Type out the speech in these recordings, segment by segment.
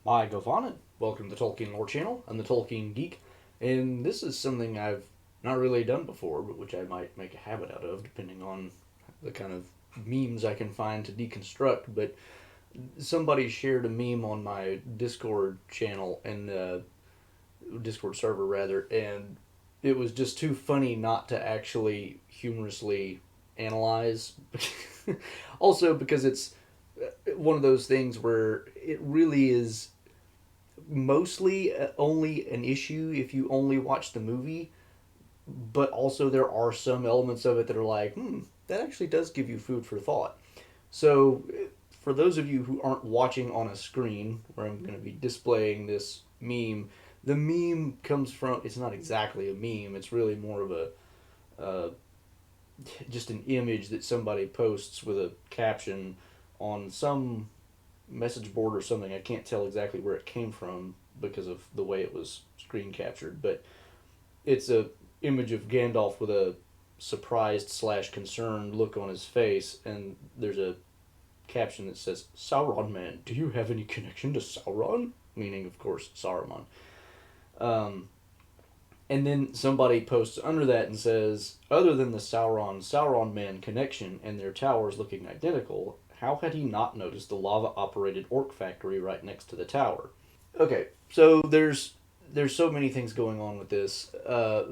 Hi, Govanen. Welcome to the Tolkien Lore Channel. I'm the Tolkien Geek, and this is something I've not really done before, but which I might make a habit out of, depending on the kind of memes I can find to deconstruct. But somebody shared a meme on my Discord channel and Discord server rather, and it was just too funny not to actually humorously analyze. Also, because it's one of those things where it really is mostly only an issue if you only watch the movie, but also there are some elements of it that are like, that actually does give you food for thought. So, for those of you who aren't watching on a screen where I'm going to be displaying this meme, the meme comes from, it's not exactly a meme, it's really more of a, uh, just an image that somebody posts with a caption on some message board or something. I can't tell exactly where it came from because of the way it was screen captured, but it's a image of Gandalf with a surprised slash concerned look on his face, and there's a caption that says, "Sauron man, do you have any connection to Sauron?" Meaning, of course, Saruman. Um, and then somebody posts under that and says, "Other than the Sauron man connection and their towers looking identical, how had he not noticed the lava operated orc factory right next to the tower?" Okay, so there's so many things going on with this.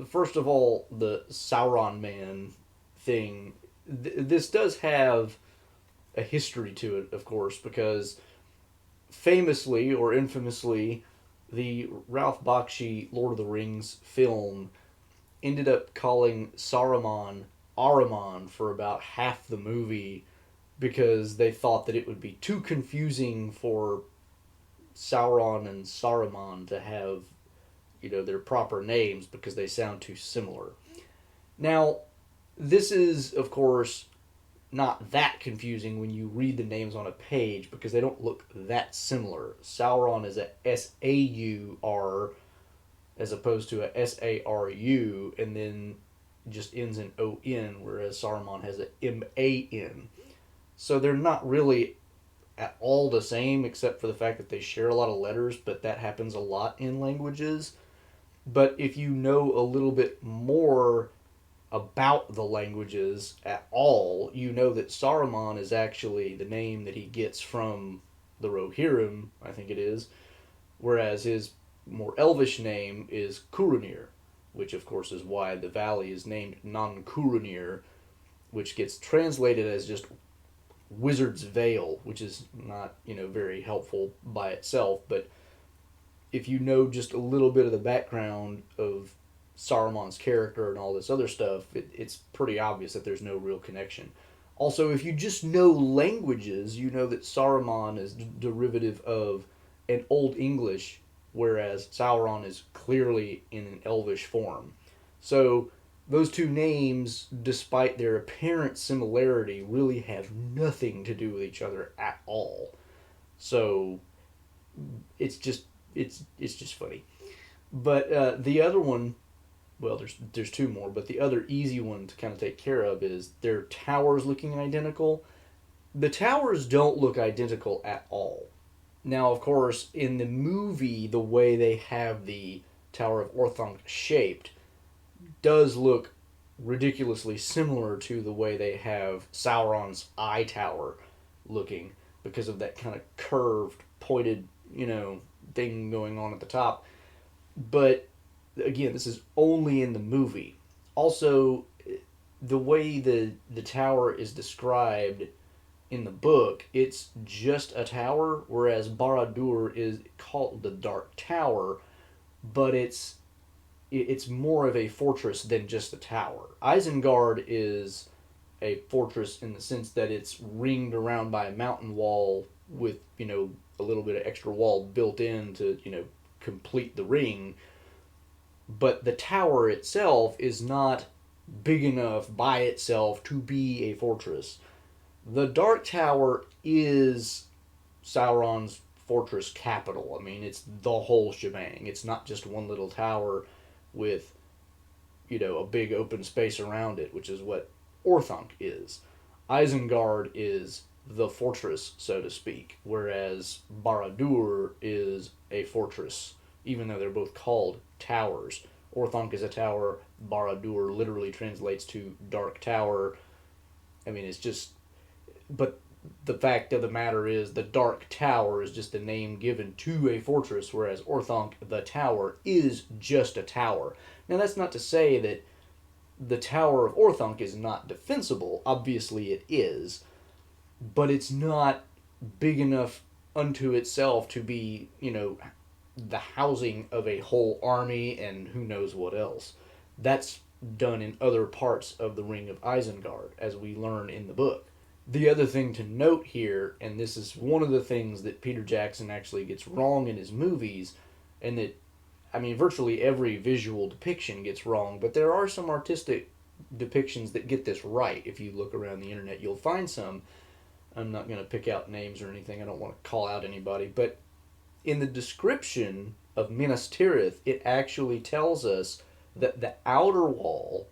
First of all, the Sauron man thing. This does have a history to it, of course, because famously or infamously, the Ralph Bakshi Lord of the Rings film ended up calling Saruman Ahriman for about half the movie because they thought that it would be too confusing for Sauron and Saruman to have, their proper names because they sound too similar. Now, this is, of course, not that confusing when you read the names on a page because they don't look that similar. Sauron is a Saur as opposed to a Saru, and then just ends in On, whereas Saruman has a Man. So they're not really at all the same, except for the fact that they share a lot of letters, but that happens a lot in languages. But if you know a little bit more about the languages at all, you know that Saruman is actually the name that he gets from the Rohirrim, I think it is, whereas his more elvish name is Curunir, which of course is why the valley is named Non Curunir, which gets translated as just Wizard's Veil, which is not, very helpful by itself, but if you know just a little bit of the background of Saruman's character and all this other stuff, it's pretty obvious that there's no real connection. Also, if you just know languages, you know that Saruman is derivative of an Old English, whereas Sauron is clearly in an Elvish form. So those two names, despite their apparent similarity, really have nothing to do with each other at all. So it's just it's just funny. But the other one, well, there's two more, but the other easy one to kind of take care of is their towers looking identical. The towers don't look identical at all. Now, of course, in the movie, the way they have the Tower of Orthanc shaped does look ridiculously similar to the way they have Sauron's eye tower looking because of that kind of curved, pointed, thing going on at the top. But again, this is only in the movie. Also, the way the tower is described in the book, it's just a tower, whereas Barad-dûr is called the Dark Tower, but it's more of a fortress than just a tower. Isengard is a fortress in the sense that it's ringed around by a mountain wall with, a little bit of extra wall built in to, complete the ring. But the tower itself is not big enough by itself to be a fortress. The Dark Tower is Sauron's fortress capital. I mean, it's the whole shebang. It's not just one little tower with, a big open space around it, which is what Orthanc is. Isengard is the fortress, so to speak, whereas Barad-dûr is a fortress, even though they're both called towers. Orthanc is a tower. Barad-dûr literally translates to dark tower. I mean, it's just, but the fact of the matter is, the Dark Tower is just a name given to a fortress, whereas Orthanc, the tower, is just a tower. Now, that's not to say that the Tower of Orthanc is not defensible. Obviously, it is, but it's not big enough unto itself to be, the housing of a whole army and who knows what else. That's done in other parts of the Ring of Isengard, as we learn in the book. The other thing to note here, and this is one of the things that Peter Jackson actually gets wrong in his movies, and that, I mean, virtually every visual depiction gets wrong, but there are some artistic depictions that get this right. If you look around the internet, you'll find some. I'm not going to pick out names or anything, I don't want to call out anybody, but in the description of Minas Tirith, it actually tells us that the outer wall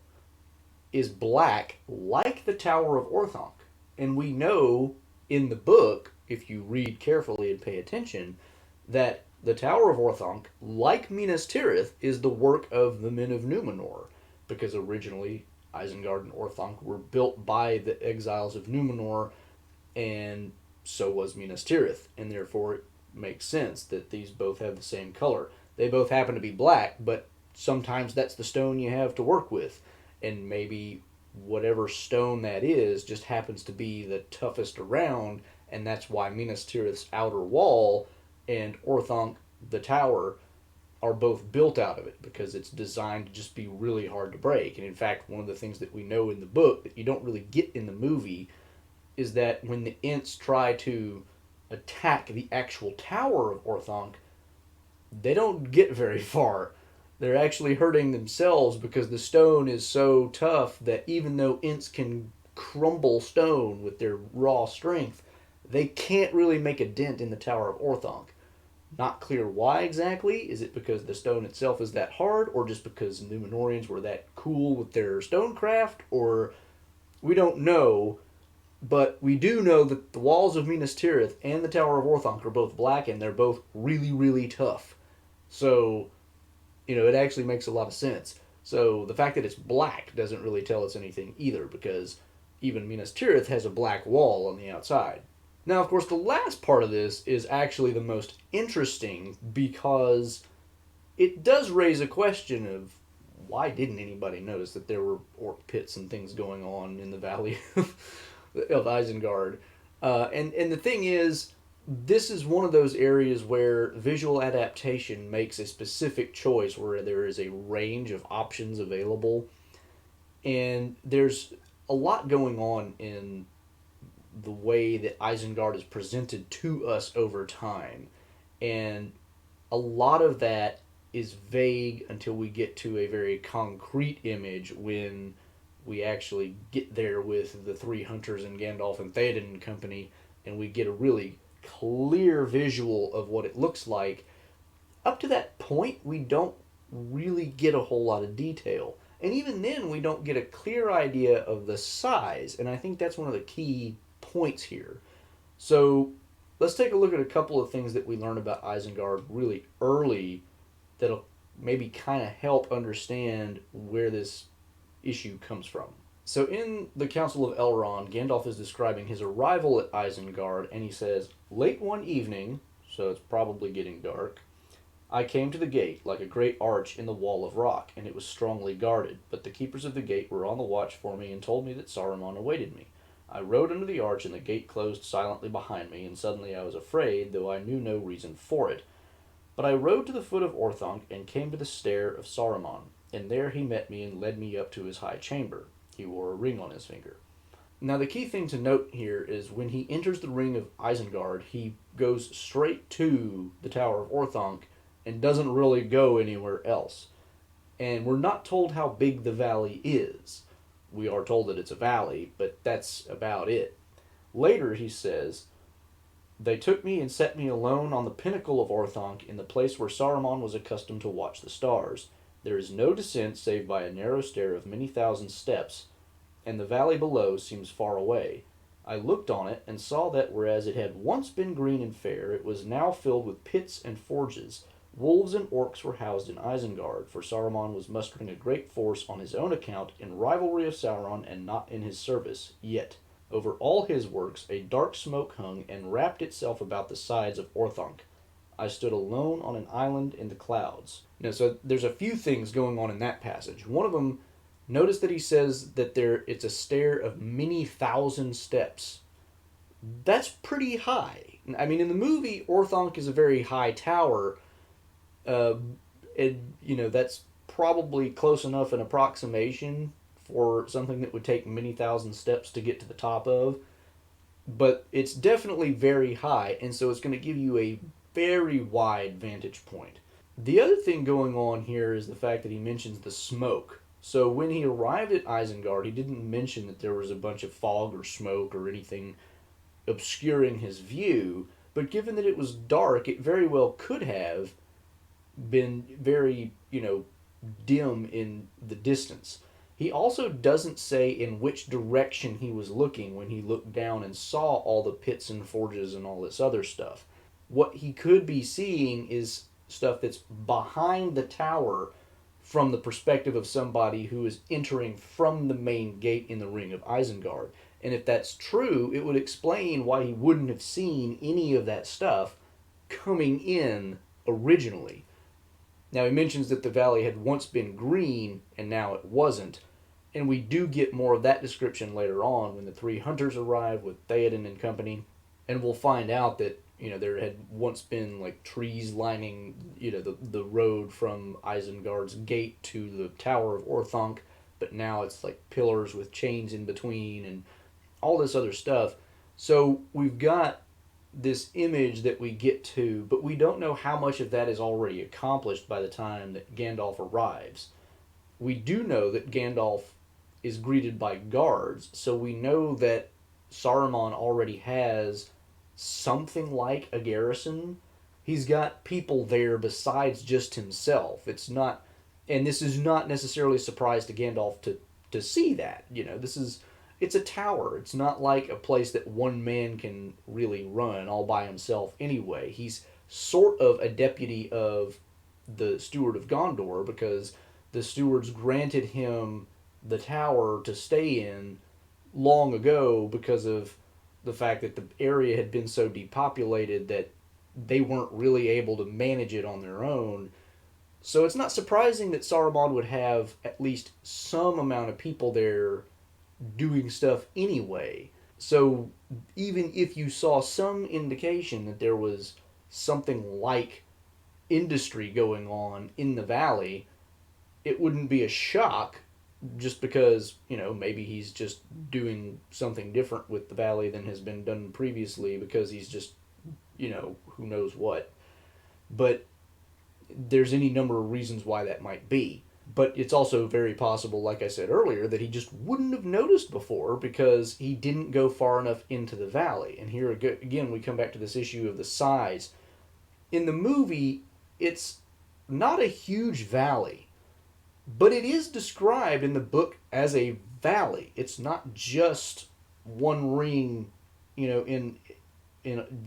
is black like the Tower of Orthanc. And we know in the book, if you read carefully and pay attention, that the Tower of Orthanc, like Minas Tirith, is the work of the men of Numenor, because originally Isengard and Orthanc were built by the exiles of Numenor, and so was Minas Tirith, and therefore it makes sense that these both have the same color. They both happen to be black, but sometimes that's the stone you have to work with, and maybe whatever stone that is just happens to be the toughest around, and that's why Minas Tirith's outer wall and Orthanc, the tower, are both built out of it, because it's designed to just be really hard to break. And in fact, one of the things that we know in the book that you don't really get in the movie is that when the Ents try to attack the actual tower of Orthanc, they don't get very far. They're actually hurting themselves, because the stone is so tough that even though Ents can crumble stone with their raw strength, they can't really make a dent in the Tower of Orthanc. Not clear why exactly. Is it because the stone itself is that hard, or just because Numenorians were that cool with their stonecraft, or we don't know. But we do know that the walls of Minas Tirith and the Tower of Orthanc are both black, and they're both really, really tough. So, it actually makes a lot of sense. So the fact that it's black doesn't really tell us anything either, because even Minas Tirith has a black wall on the outside. Now, of course, the last part of this is actually the most interesting, because it does raise a question of why didn't anybody notice that there were orc pits and things going on in the valley of Isengard. And the thing is, this is one of those areas where visual adaptation makes a specific choice where there is a range of options available. And there's a lot going on in the way that Isengard is presented to us over time. And a lot of that is vague until we get to a very concrete image when we actually get there with the three hunters and Gandalf and Theoden and company, and we get a really clear visual of what it looks like. Up to that point, we don't really get a whole lot of detail. And even then, we don't get a clear idea of the size, and I think that's one of the key points here. So let's take a look at a couple of things that we learn about Isengard really early that'll maybe kind of help understand where this issue comes from. So in the Council of Elrond, Gandalf is describing his arrival at Isengard, and he says, "Late one evening," so it's probably getting dark, "I came to the gate, like a great arch in the wall of rock, and it was strongly guarded, but the keepers of the gate were on the watch for me and told me that Saruman awaited me. I rode under the arch, and the gate closed silently behind me, and suddenly I was afraid, though I knew no reason for it. But I rode to the foot of Orthanc, and came to the stair of Saruman, and there he met me and led me up to his high chamber. He wore a ring on his finger." Now the key thing to note here is when he enters the ring of Isengard, he goes straight to the Tower of Orthanc and doesn't really go anywhere else. And we're not told how big the valley is. We are told that it's a valley, but that's about it. Later he says, "They took me and set me alone on the pinnacle of Orthanc, in the place where Saruman was accustomed to watch the stars. There is no descent save by a narrow stair of many thousand steps, and the valley below seems far away. I looked on it and saw that whereas it had once been green and fair, it was now filled with pits and forges. Wolves and orcs were housed in Isengard, for Saruman was mustering a great force on his own account in rivalry of Sauron and not in his service. Yet, over all his works, a dark smoke hung and wrapped itself about the sides of Orthanc. I stood alone on an island in the clouds. So there's a few things going on in that passage. One of them, notice that he says that it's a stair of many thousand steps. That's pretty high. I mean, in the movie, Orthanc is a very high tower. That's probably close enough an approximation for something that would take many thousand steps to get to the top of. But it's definitely very high, and so it's going to give you a very wide vantage point. The other thing going on here is the fact that he mentions the smoke. So when he arrived at Isengard, he didn't mention that there was a bunch of fog or smoke or anything obscuring his view, but given that it was dark, it very well could have been very, dim in the distance. He also doesn't say in which direction he was looking when he looked down and saw all the pits and forges and all this other stuff. What he could be seeing is stuff that's behind the tower from the perspective of somebody who is entering from the main gate in the Ring of Isengard. And if that's true, it would explain why he wouldn't have seen any of that stuff coming in originally. Now, he mentions that the valley had once been green and now it wasn't. And we do get more of that description later on when the three hunters arrive with Theoden and company. And we'll find out that, there had once been like trees lining, the road from Isengard's gate to the Tower of Orthanc. But now it's like pillars with chains in between and all this other stuff. So we've got this image that we get to, but we don't know how much of that is already accomplished by the time that Gandalf arrives. We do know that Gandalf is greeted by guards, so we know that Saruman already has something like a garrison. He's got people there besides just himself. It's not, and this is not necessarily a surprise to Gandalf to see that. It's a tower. It's not like a place that one man can really run all by himself anyway. He's sort of a deputy of the Steward of Gondor because the stewards granted him the tower to stay in long ago because of the fact that the area had been so depopulated that they weren't really able to manage it on their own. So it's not surprising that Saruman would have at least some amount of people there doing stuff anyway. So even if you saw some indication that there was something like industry going on in the valley, it wouldn't be a shock just because, maybe he's just doing something different with the valley than has been done previously because he's just, who knows what. But there's any number of reasons why that might be. But it's also very possible, like I said earlier, that he just wouldn't have noticed before because he didn't go far enough into the valley. And here again, we come back to this issue of the size. In the movie, it's not a huge valley, but it is described in the book as a valley. It's not just one ring, in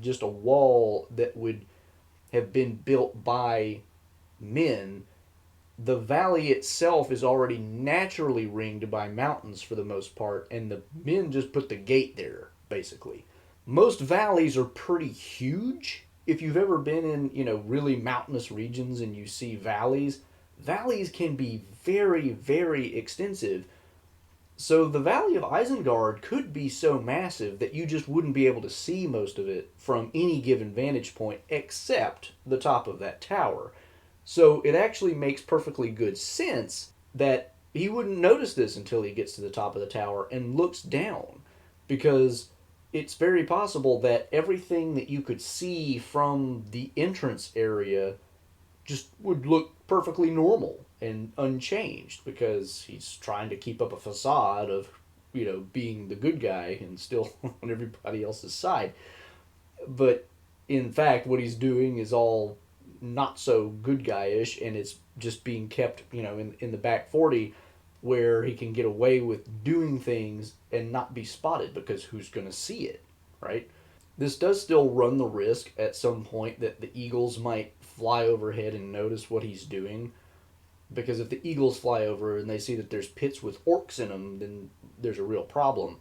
just a wall that would have been built by men. The valley itself is already naturally ringed by mountains for the most part, and the men just put the gate there, basically. Most valleys are pretty huge. If you've ever been in, really mountainous regions and you see valleys can be very, very extensive. So the Valley of Isengard could be so massive that you just wouldn't be able to see most of it from any given vantage point except the top of that tower. So it actually makes perfectly good sense that he wouldn't notice this until he gets to the top of the tower and looks down, because it's very possible that everything that you could see from the entrance area just would look perfectly normal and unchanged because he's trying to keep up a facade of, being the good guy and still on everybody else's side. But in fact, what he's doing is all not so good guyish, and it's just being kept, in the back 40 where he can get away with doing things and not be spotted because who's going to see it, right? This does still run the risk at some point that the eagles might fly overhead and notice what he's doing. Because if the eagles fly over and they see that there's pits with orcs in them, then there's a real problem.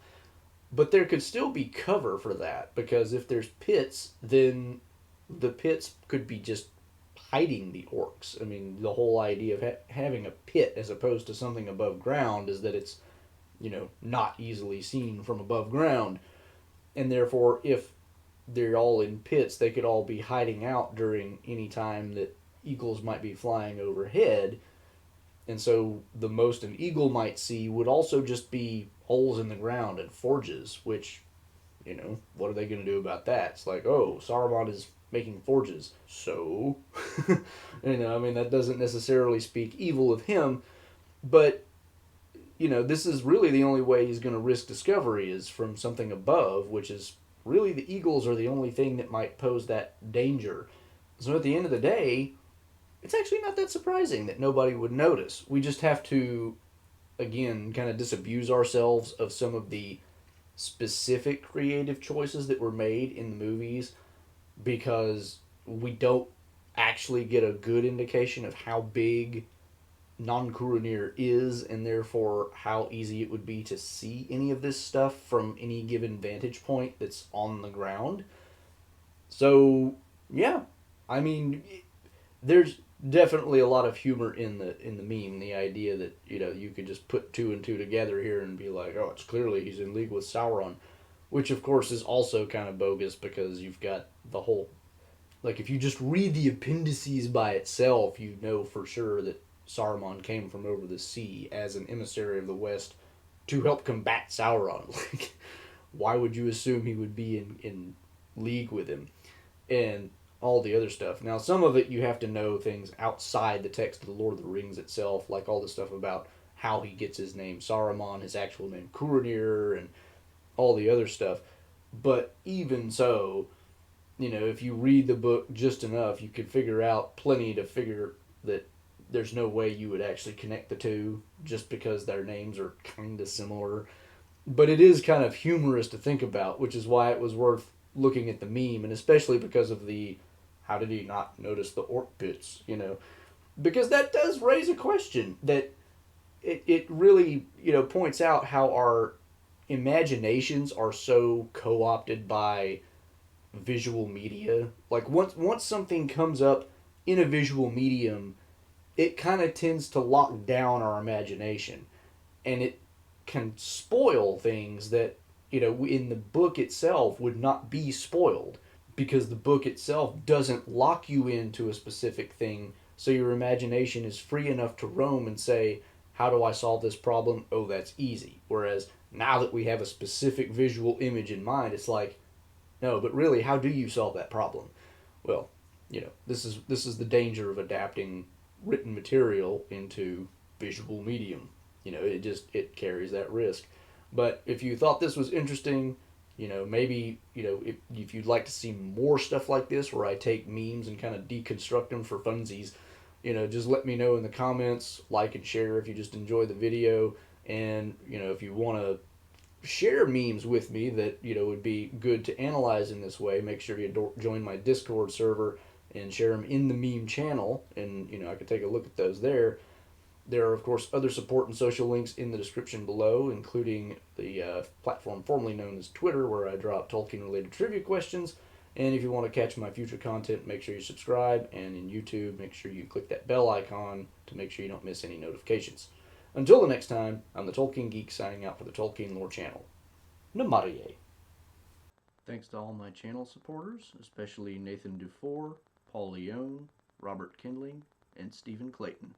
But there could still be cover for that, because if there's pits, then the pits could be just hiding the orcs. I mean, the whole idea of having a pit as opposed to something above ground is that it's, not easily seen from above ground. And therefore, if they're all in pits, they could all be hiding out during any time that eagles might be flying overhead. And so the most an eagle might see would also just be holes in the ground and forges, which, what are they going to do about that? It's like, oh, Saruman is making forges. So, I mean, that doesn't necessarily speak evil of him, but, this is really the only way he's going to risk discovery is from something above, which is really the eagles are the only thing that might pose that danger. So at the end of the day, it's actually not that surprising that nobody would notice. We just have to, again, kind of disabuse ourselves of some of the specific creative choices that were made in the movies because we don't actually get a good indication of how big non-Kuranir is and therefore how easy it would be to see any of this stuff from any given vantage point that's on the ground. So, yeah, I mean, there's definitely a lot of humor in the meme. The idea that you could just put two and two together here and be like, oh, it's clearly he's in league with Sauron, which of course is also kind of bogus because you've got the whole like if you just read the appendices by itself, you know for sure that Saruman came from over the sea as an emissary of the West to help combat Sauron. Like, why would you assume he would be in league with him? And all the other stuff. Now, some of it you have to know things outside the text of the Lord of the Rings itself, like all the stuff about how he gets his name Saruman, his actual name Kuranir, and all the other stuff. But even so, if you read the book just enough, you can figure out plenty to figure that there's no way you would actually connect the two just because their names are kind of similar. But it is kind of humorous to think about, which is why it was worth looking at the meme, and especially because of the how did he not notice the orc pits, Because that does raise a question that it really, points out how our imaginations are so co-opted by visual media. Like once something comes up in a visual medium, it kind of tends to lock down our imagination. And it can spoil things that, in the book itself would not be spoiled because the book itself doesn't lock you into a specific thing, so your imagination is free enough to roam and say, how do I solve this problem? Oh, that's easy. Whereas now that we have a specific visual image in mind, it's like, no, but really, how do you solve that problem? Well, this is the danger of adapting written material into visual medium. It carries that risk. But if you thought this was interesting, maybe, if you'd like to see more stuff like this where I take memes and kind of deconstruct them for funsies, just let me know in the comments, like and share if you just enjoy the video. And, if you want to share memes with me that, would be good to analyze in this way, make sure you join my Discord server and share them in the meme channel. And, I could take a look at those there. There are, of course, other support and social links in the description below, including the platform formerly known as Twitter, where I drop Tolkien-related trivia questions. And if you want to catch my future content, make sure you subscribe. And in YouTube, make sure you click that bell icon to make sure you don't miss any notifications. Until the next time, I'm the Tolkien Geek signing out for the Tolkien Lore channel. Namarie. Thanks to all my channel supporters, especially Nathan Dufour, Paul Leone, Robert Kindling, and Stephen Clayton.